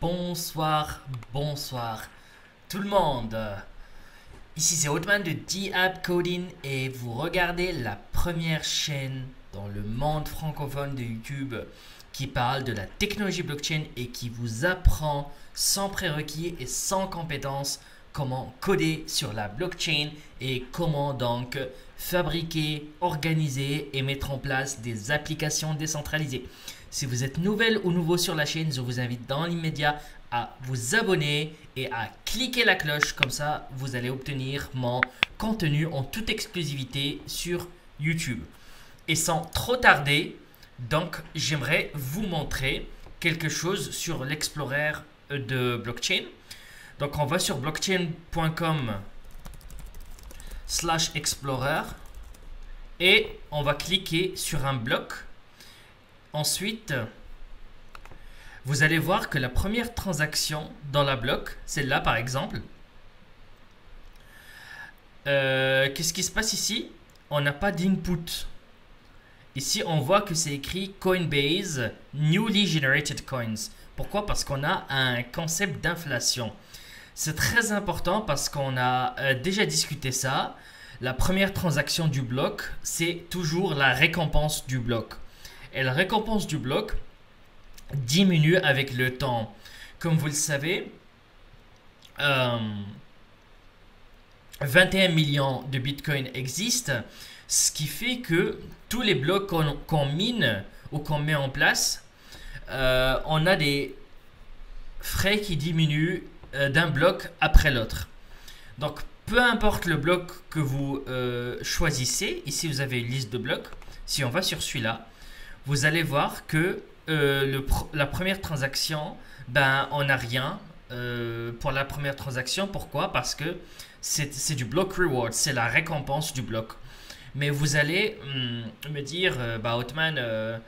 Bonsoir, bonsoir tout le monde. Ici c'est Otman de D-App Coding et vous regardez la première chaîne dans le monde francophone de YouTube qui parle de la technologie blockchain et qui vous apprend sans prérequis et sans compétences comment coder sur la blockchain et comment donc fabriquer, organiser et mettre en place des applications décentralisées. Si vous êtes nouvelle ou nouveau sur la chaîne, je vous invite dans l'immédiat à vous abonner et à cliquer la cloche. Comme ça, vous allez obtenir mon contenu en toute exclusivité sur YouTube. Et sans trop tarder, donc j'aimerais vous montrer quelque chose sur l'Explorer de blockchain. Donc on va sur blockchain.com/explorer et on va cliquer sur un bloc. Ensuite, vous allez voir que la première transaction dans la bloc, celle-là par exemple, qu'est-ce qui se passe ici? On n'a pas d'input. Ici, on voit que c'est écrit Coinbase Newly Generated Coins. Pourquoi? Parce qu'on a un concept d'inflation. C'est très important parce qu'on a déjà discuté ça. La première transaction du bloc, c'est toujours la récompense du bloc. Et la récompense du bloc diminue avec le temps. Comme vous le savez, 21 millions de bitcoins existent, ce qui fait que tous les blocs qu'on mine ou qu'on met en place, on a des frais qui diminuent d'un bloc après l'autre. Donc, peu importe le bloc que vous choisissez, ici vous avez une liste de blocs. Si on va sur celui-là, vous allez voir que la première transaction, on n'a rien pour la première transaction. Pourquoi? Parce que c'est du block reward, c'est la récompense du bloc. Mais vous allez me dire, Otman,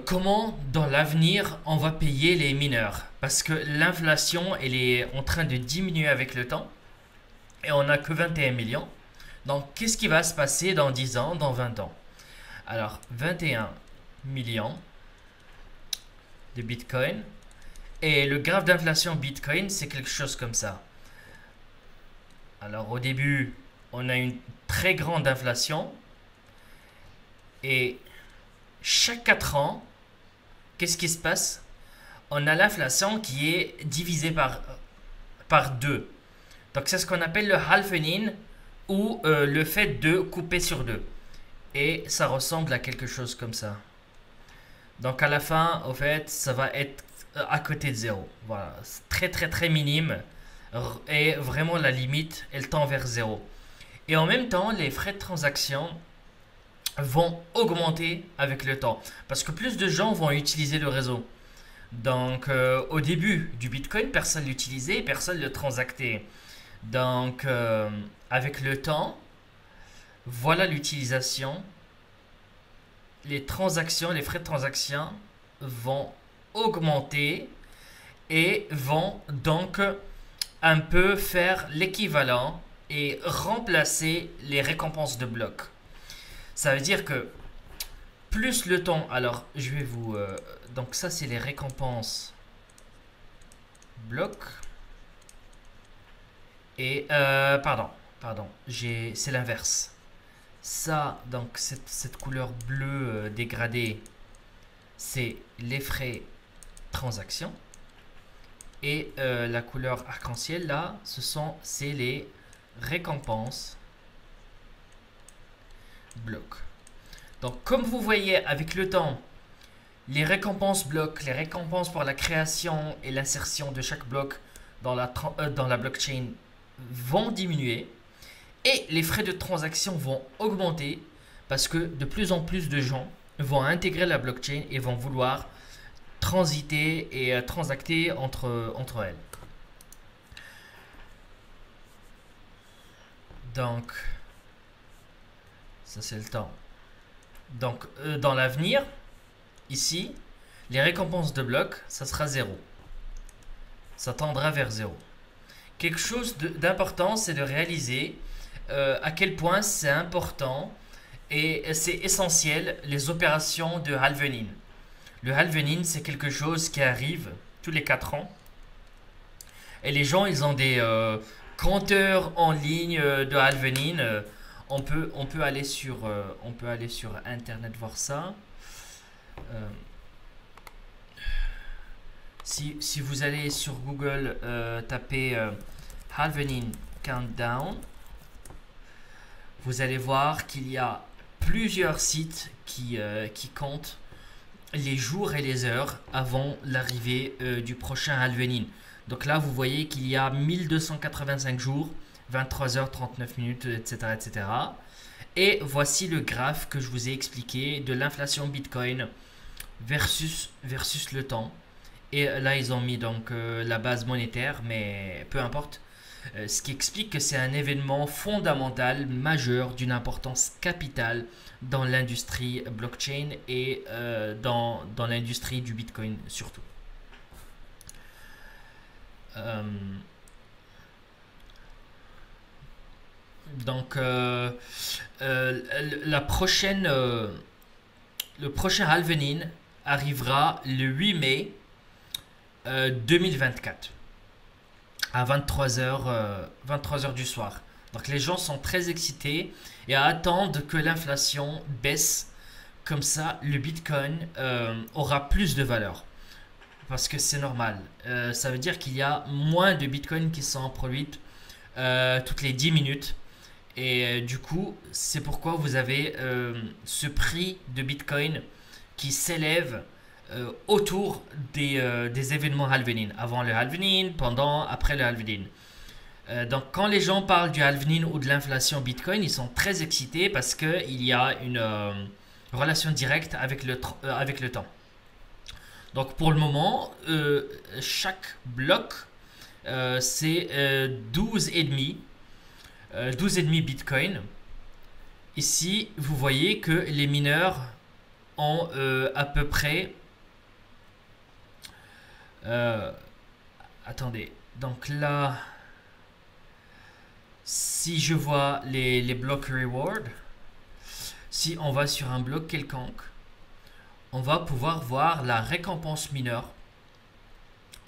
comment dans l'avenir on va payer les mineurs? Parce que l'inflation, elle est en train de diminuer avec le temps et on n'a que 21 millions. Donc, qu'est-ce qui va se passer dans 10 ans, dans 20 ans? Alors, 21 millions de Bitcoin. Et le graphe d'inflation Bitcoin, c'est quelque chose comme ça. Alors, au début, on a une très grande inflation. Et chaque 4 ans, qu'est-ce qui se passe? On a l'inflation qui est divisée par 2. Donc, c'est ce qu'on appelle le halvening ou le fait de couper sur 2. Et ça ressemble à quelque chose comme ça. Donc à la fin, au fait, ça va être à côté de 0. Voilà, c'est très très très minime. Et vraiment la limite, elle tend vers 0. Et en même temps, les frais de transaction vont augmenter avec le temps. Parce que plus de gens vont utiliser le réseau. Donc au début du Bitcoin, personne ne l'utilisait, personne ne le transactait. Donc avec le temps, voilà l'utilisation. Les transactions, les frais de transaction vont augmenter et vont donc un peu faire l'équivalent et remplacer les récompenses de blocs. Ça veut dire que plus le temps, alors je vais vous... donc ça c'est les récompenses blocs. Et pardon, c'est l'inverse. Ça, donc cette couleur bleue dégradée, c'est les frais transaction. Et la couleur arc-en-ciel là, c'est les récompenses blocs. Donc comme vous voyez avec le temps, les récompenses blocs, les récompenses pour la création et l'insertion de chaque bloc dans la blockchain vont diminuer. Et les frais de transaction vont augmenter parce que de plus en plus de gens vont intégrer la blockchain et vont vouloir transiter et transacter entre elles. Donc, ça c'est le temps. Donc, dans l'avenir, ici, les récompenses de blocs, ça sera 0. Ça tendra vers 0. Quelque chose d'important, c'est de réaliser à quel point c'est important et c'est essentiel les opérations de halvening. Le halvening, c'est quelque chose qui arrive tous les 4 ans. Et les gens, ils ont des compteurs en ligne de halvening. On peut aller sur internet voir ça. Si vous allez sur Google taper halvening countdown, vous allez voir qu'il y a plusieurs sites qui comptent les jours et les heures avant l'arrivée du prochain halvening. Donc là, vous voyez qu'il y a 1285 jours, 23 heures, 39 minutes, etc., etc. Et voici le graphe que je vous ai expliqué de l'inflation Bitcoin versus le temps. Et là, ils ont mis donc la base monétaire, mais peu importe. Ce qui explique que c'est un événement fondamental, majeur, d'une importance capitale dans l'industrie blockchain et dans l'industrie du Bitcoin surtout. Donc, le prochain halvening arrivera le 8 mai 2024 à 23h du soir. Donc les gens sont très excités et attendent que l'inflation baisse. Comme ça, le Bitcoin aura plus de valeur. Parce que c'est normal. Ça veut dire qu'il y a moins de Bitcoin qui sont produites toutes les 10 minutes. Et du coup, c'est pourquoi vous avez ce prix de Bitcoin qui s'élève autour des événements halvening. Avant le halvening, pendant, après le halvening. Donc quand les gens parlent du halvening ou de l'inflation Bitcoin, ils sont très excités parce qu'il y a une relation directe avec le temps. Donc pour le moment, chaque bloc, c'est 12,5 Bitcoin. Ici, vous voyez que les mineurs ont à peu près... attendez, donc là, si je vois les blocs reward, si on va sur un bloc quelconque, on va pouvoir voir la récompense mineure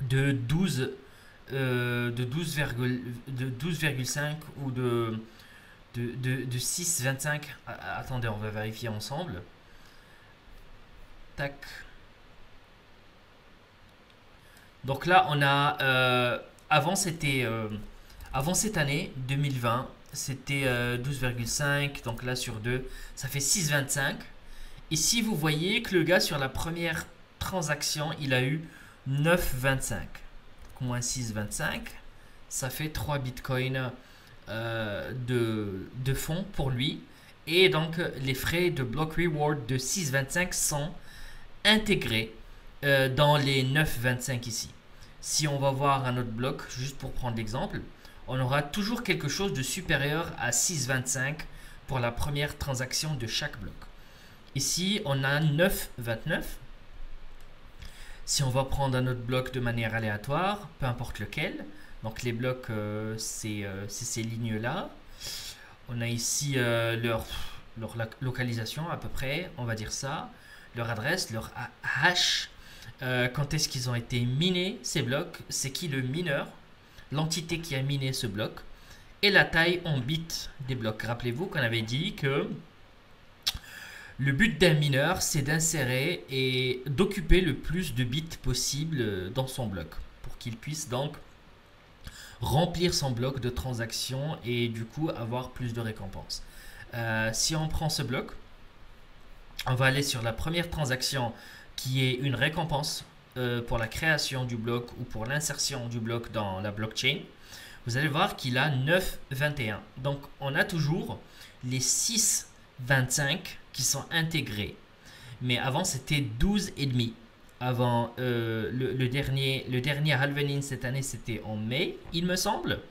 de 12,5 ou de 6,25. Attendez, on va vérifier ensemble. Tac. Donc là, on a avant cette année 2020, c'était 12,5. Donc là sur 2, ça fait 6,25. Ici, vous voyez que le gars sur la première transaction, il a eu 9,25. Moins 6,25, ça fait 3 bitcoins de fonds pour lui. Et donc, les frais de block reward de 6,25 sont intégrés dans les 9,25 ici. Si on va voir un autre bloc, juste pour prendre l'exemple, on aura toujours quelque chose de supérieur à 6,25 pour la première transaction de chaque bloc. Ici, on a 9,29. Si on va prendre un autre bloc de manière aléatoire, peu importe lequel, donc les blocs, c'est ces lignes-là. On a ici leur localisation à peu près, on va dire ça, leur adresse, leur hash, quand est-ce qu'ils ont été minés, ces blocs, c'est qui le mineur, l'entité qui a miné ce bloc, et la taille en bits des blocs. Rappelez-vous qu'on avait dit que le but d'un mineur, c'est d'insérer et d'occuper le plus de bits possible dans son bloc pour qu'il puisse donc remplir son bloc de transactions et du coup avoir plus de récompenses. Si on prend ce bloc, on va aller sur la première transaction qui est une récompense pour la création du bloc ou pour l'insertion du bloc dans la blockchain. Vous allez voir qu'il a 9,21. Donc on a toujours les 6,25 qui sont intégrés. Mais avant, c'était 12,5. Avant, le dernier halvening cette année, c'était en mai, il me semble.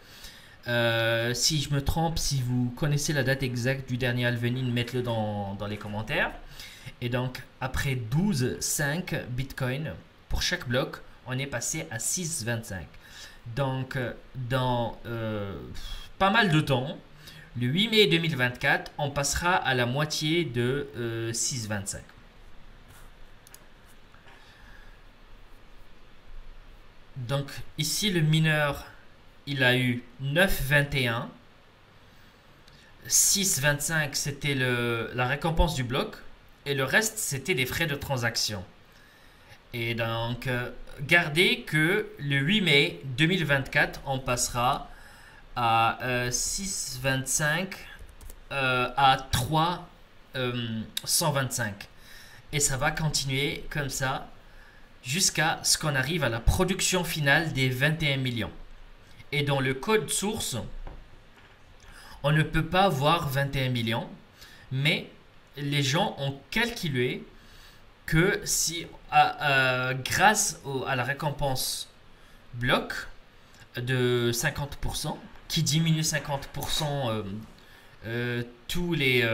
Si je me trompe, si vous connaissez la date exacte du dernier halvening, mettez-le dans les commentaires. Et donc, après 12,5 Bitcoin pour chaque bloc, on est passé à 6,25. Donc, dans pas mal de temps, le 8 mai 2024, on passera à la moitié de 6,25. Donc ici le mineur, il a eu 9,21. 6,25 c'était la récompense du bloc. Et le reste c'était des frais de transaction. Et donc gardez que le 8 mai 2024, on passera à 6,25 à 3,125. Et ça va continuer comme ça jusqu'à ce qu'on arrive à la production finale des 21 millions. Et dans le code source, on ne peut pas voir 21 millions, mais les gens ont calculé que si grâce à la récompense bloc de 50%, qui diminue 50% tous les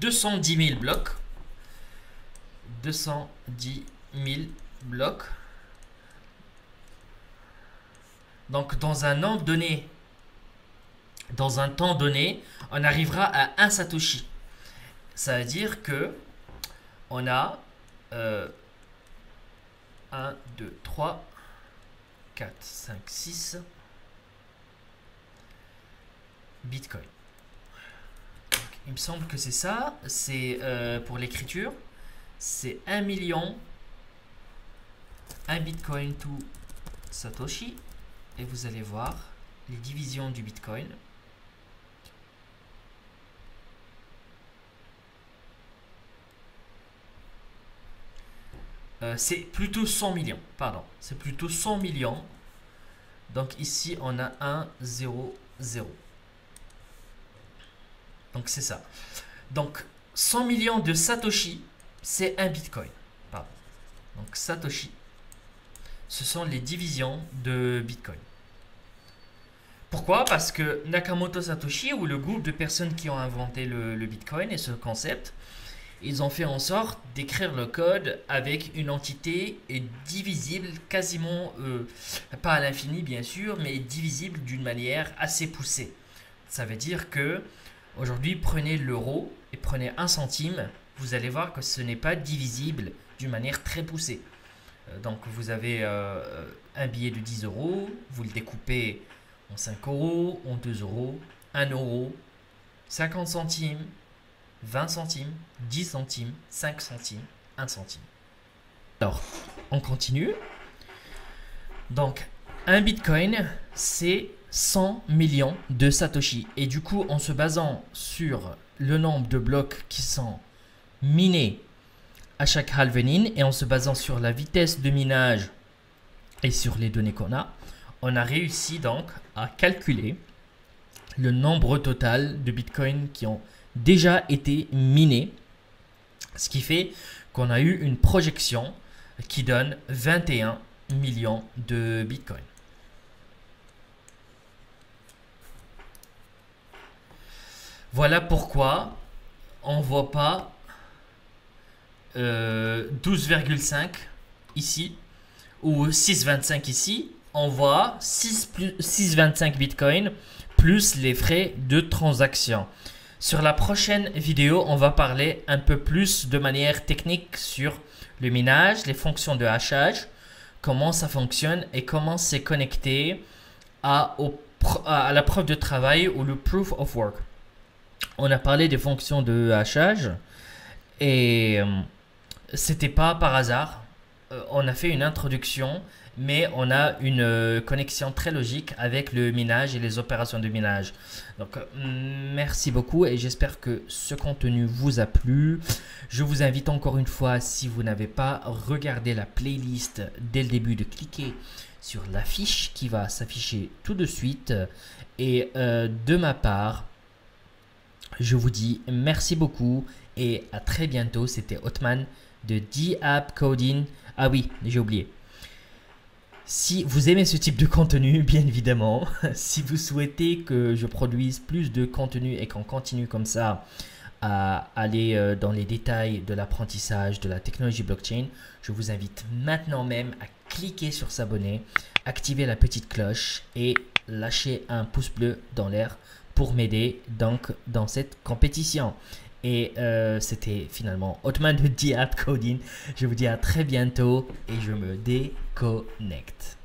210 000 blocs, 210 000 blocs. Donc dans un an donné, dans un temps donné, on arrivera à 1 Satoshi. Ça veut dire que on a 1, 2, 3, 4, 5, 6 Bitcoin. Donc, il me semble que c'est ça. C'est pour l'écriture. C'est 1 million, 1 Bitcoin to Satoshi. Et vous allez voir les divisions du Bitcoin. C'est plutôt 100 millions, pardon. C'est plutôt 100 millions. Donc ici, on a 1, 0, 0. Donc c'est ça. Donc 100 millions de Satoshi, c'est un Bitcoin. Pardon. Donc Satoshi, ce sont les divisions de Bitcoin. Pourquoi? Parce que Nakamoto Satoshi, ou le groupe de personnes qui ont inventé le Bitcoin et ce concept, ils ont fait en sorte d'écrire le code avec une entité divisible, quasiment, pas à l'infini bien sûr, mais divisible d'une manière assez poussée. Ça veut dire que aujourd'hui, prenez l'euro et prenez 1 centime, vous allez voir que ce n'est pas divisible d'une manière très poussée. Donc vous avez un billet de 10 euros, vous le découpez en 5 euros, en 2 euros, 1 euro, 50 centimes, 20 centimes, 10 centimes, 5 centimes, 1 centime. Alors, on continue. Donc, un Bitcoin, c'est 100 millions de Satoshi. Et du coup, en se basant sur le nombre de blocs qui sont minés à chaque halvening et en se basant sur la vitesse de minage et sur les données qu'on a, on a réussi donc à calculer le nombre total de Bitcoin qui ont déjà été minés, ce qui fait qu'on a eu une projection qui donne 21 millions de Bitcoin. Voilà pourquoi on ne voit pas 12,5 ici ou 6,25 ici. On voit 6,25 Bitcoin plus les frais de transaction. Sur la prochaine vidéo, on va parler un peu plus de manière technique sur le minage, les fonctions de hachage, comment ça fonctionne et comment c'est connecté à la preuve de travail ou le proof of work. On a parlé des fonctions de hachage et c'était pas par hasard. On a fait une introduction, mais on a une connexion très logique avec le minage et les opérations de minage. Donc, merci beaucoup et j'espère que ce contenu vous a plu. Je vous invite encore une fois, si vous n'avez pas regardé la playlist dès le début, de cliquer sur l'affiche qui va s'afficher tout de suite. Et de ma part, je vous dis merci beaucoup et à très bientôt. C'était Othman de D-App Coding. Ah oui, j'ai oublié. Si vous aimez ce type de contenu, bien évidemment, si vous souhaitez que je produise plus de contenu et qu'on continue comme ça à aller dans les détails de l'apprentissage de la technologie blockchain, je vous invite maintenant même à cliquer sur s'abonner, activer la petite cloche et lâcher un pouce bleu dans l'air pour m'aider donc dans cette compétition. Et c'était finalement Otman de The App Coding. Je vous dis à très bientôt et je me déconnecte.